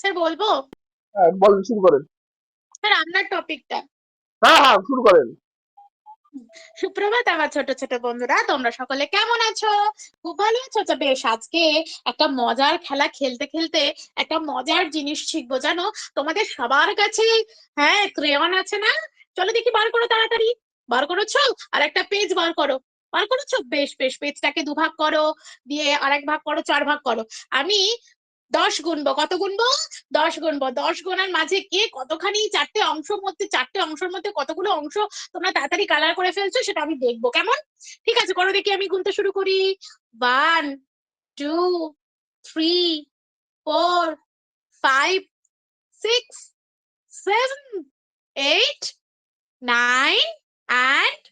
Sir বলবো? হ্যাঁ বলেন, শুরু করেন। স্যার আপনার টপিকটা। হ্যাঁ হ্যাঁ, শুরু করেন। সুপ্রভাত আমার ছোট ছোট বন্ধুরা, তোমরা সকলে কেমন আছো? খুব ভালো আছো তো? বেশ, আজকে একটা মজার খেলা খেলতে খেলতে একটা মজার জিনিস শিখবো জানো। তোমাদের সবার কাছে হ্যাঁ ক্রেয়ন আছে না? চলো দেখি, বার করো তাড়াতাড়ি। বার করেছো? আর একটা পেজ বার করো। বার করেছো? বেশ বেশ, পেজটাকে দুভাগ করো, দিয়ে আরেক ভাগ করো, 4 ভাগ করো। আমি 10 গুনবো। কত গুনবো? 10 গুনবো। 10 গোনার মাঝে কে কতখানি, 4টে অংশের মধ্যে কতগুলো অংশ তোমরা তাড়াতাড়ি কালার করে ফেলছো সেটা আমি দেখবো, কেমন? ঠিক আছে, করো দেখি। আমি গুনতে শুরু করি। 1, 2, 3, 4, 5, 6, 7, 8, 9 and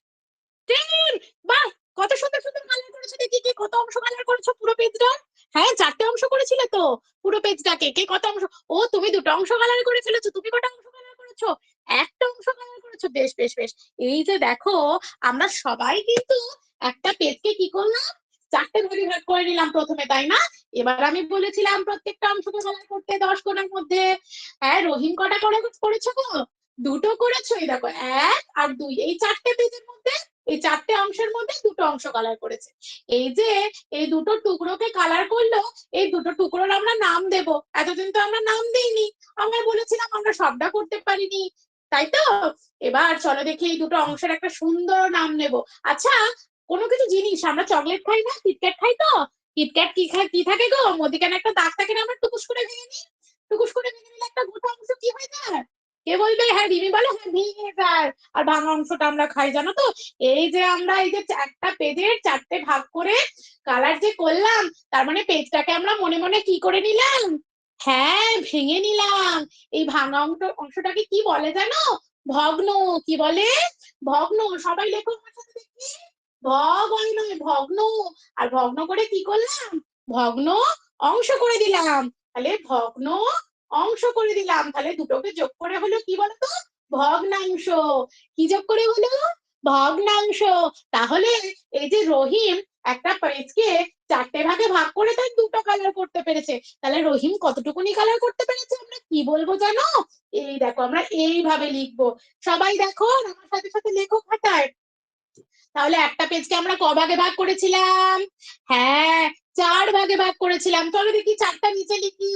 10। বাহ, কত সুন্দর সুন্দর কালার করেছো। দেখি কে কত অংশ কালার করেছো পুরো পেজটা। হ্যাঁ, 4টে অংশ করেছিলে তো পুরো পেজটাকে। কে কত অংশ? ও, তুমি 2টা অংশ কালার করে ফেলেছো। তুমি কটা অংশ কালার করেছো? একটা অংশ কালার করেছো। বেশ বেশ বেশ। এই যে দেখো, আমরা সবাই কিন্তু একটা পেজকে কি করলাম, 4টে ভাগে ভাগ করে নিলাম প্রথমে, তাই না? এবার আমি বলেছিলাম প্রত্যেকটা অংশকে কালার করতে 10 কোণার মধ্যে। হ্যাঁ, রহিম কটা করে করেছো গো? 2টো করেছো। এই দেখো, 1 আর 2, এই 4টে পেজের মধ্যে, এই 4টে অংশের মধ্যে 2টো অংশ কালার করেছে। এই যে এই দুটো টুকরোকে কালার করলো, এই দুটো টুকরোর আমরা নাম দেব। এতদিন তো আমরা নাম দিইনি। আমরা বলেছিলাম আমরা সবটা করতে পারিনি, তাই তো? এবার চলো দেখি এই দুটো অংশের একটা সুন্দর নাম নেব। আচ্ছা, কোনো কিছু জিনিস, আমরা চকলেট খাই না, কিটক্যাট খাই তো? কিটক্যাট কি খায়, কি থাকে গো মধ্যিখানে একটা দাগ থাকে না? আমরা টুকুস করে ভেঙে নিই। টুকুস করে ভেঙে নিলে একটা গোটা অংশ কি হয়ে যায়? কে বলবে? হ্যাঁ, রিমি বলে হ্যাঁ ভেঙে যায়। আর ভাঙা অংশটা আমরা খাই, জানো তো? এই যে আমরা এই যে একটা পেজের 4টে ভাগ করে কালার যে করলাম, তার মানে পেজটাকে আমরা মনে মনে কি করে নিলাম? হ্যাঁ, ভেঙে নিলাম। এই ভাঙা অংশটাকে কি বলে জানো? ভগ্ন। কি বলে? ভগ্ন। সবাই লেখো আমার সাথে দেখি। ভগ্ন নয়, ভগ্ন। আর ভগ্ন করে কি করলাম? ভগ্ন অংশ করে দিলাম। তাহলে ভগ্ন অংশ করে দিলাম, তাহলে দুটোকে যোগ করে হলো কি বলতো? ভগ্নাংশ। কি যোগ করে হলো? ভগ্নাংশ। তাহলে এই যে রহিম একটা পেজকে 4টে ভাগে ভাগ করে তাই 2টো কালার করতে পেরেছে। তাহলে রহিম কতটুকুনি কালার করতে পেরেছে আমরা কি বলবো জানো? এই দেখো, আমরা এইভাবে লিখবো। সবাই দেখো, আমার সাথে সাথে লেখো খাতায়। তাহলে একটা পেজকে আমরা ক ভাগে ভাগ করেছিলাম? হ্যাঁ, 4 ভাগে ভাগ করেছিলাম। চলো দেখি 4টা নিচে লিখি।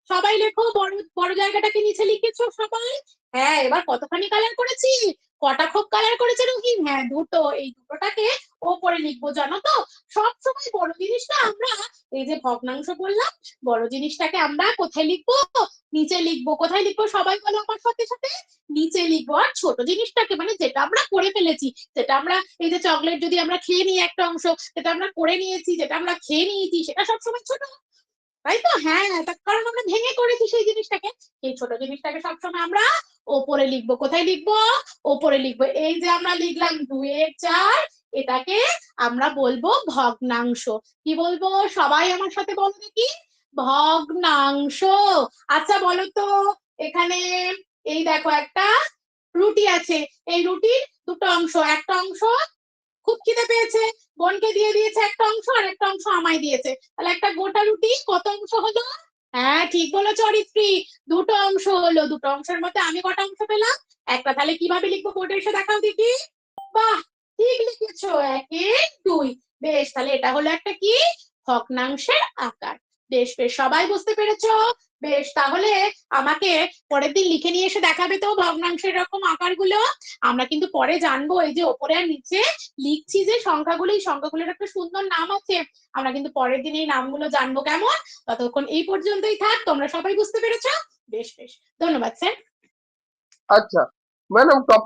সবাই লেখো, বড় বড় জায়গাটাকে নিচে লিখেছো সবাই? হ্যাঁ, এবার কতখানি কালার করেছি? কটা খোপ কালার করেছে রহিম? হ্যাঁ, 2টো। এই দুটোটাকে ওপরে লিখবো, জানো তো? সব সময় বড় জিনিসটা আমরা, এই যে ভগ্নাংশ বললাম, বড় জিনিসটাকে আমরা কোথায় লিখবো? নিচে লিখবো। কোথায় লিখবো সবাই বলো আমার সাথে সাথে? নিচে লিখবো। আর ছোট জিনিসটাকে, মানে যেটা আমরা করে ফেলেছি, যেটা আমরা, এই যে চকলেট যদি আমরা খেয়ে নিই একটা অংশ, যেটা আমরা করে নিয়েছি, যেটা আমরা খেয়ে নিয়েছি, সেটা সবসময় ছোট, তাই তো? হ্যাঁ, তার কারণ আমরা ভেঙে করেছি সেই জিনিসটাকে। এই ছোট জিনিসটাকে সবসময় আমরা ওপরে লিখবো। কোথায় লিখবো? ওপরে লিখবো। এই যে আমরা লিখলাম 2 এর 4, এটাকে আমরা বলবো ভগ্নাংশ। কি বলবো? সবাই আমার সাথে বলো দেখি। ভগ্নাংশ। আচ্ছা বলো তো, এখানে এই দেখো একটা রুটি আছে। এই রুটির 2টো অংশ। একটা অংশ খুব খিদে পেয়েছে, বোনকে দিয়ে দিয়েছে একটা অংশ, আর একটা অংশ আমায় দিয়েছে। তাহলে একটা গোটা রুটি কত অংশ হলো? হ্যাঁ, ঠিক বলেছো অরিত্রী, 2টো অংশ হলো। 2টো অংশের মধ্যে আমি কটা অংশ পেলাম? একটা। তাহলে কিভাবে লিখবো বোর্ডে এসে দেখাও দেখি। বাহ, ঠিক লিখেছো, 1 এর 2। বেশ, তাহলে এটা হলো একটা কি? ভগ্নাংশের আকার। বেশ বেশ, সবাই বুঝতে পেরেছো? বেশ, তাহলে আমাকে পরের দিন লিখে নিয়ে এসে দেখাবে তো ভগ্নাংশের এরকম আকারগুলো। আমরা কিন্তু পরে জানবো, এই যে ওপরে আর নিচে লিখছি যে সংখ্যাগুলো, এই সংখ্যাগুলোর একটা সুন্দর নাম আছে। আমরা কিন্তু পরের দিন এই নামগুলো জানবো, কেমন? ততক্ষণ এই পর্যন্তই থাক। তোমরা সবাই বুঝতে পেরেছো? বেশ বেশ, ধন্যবাদ স্যার। আচ্ছা ম্যাডাম, টপিক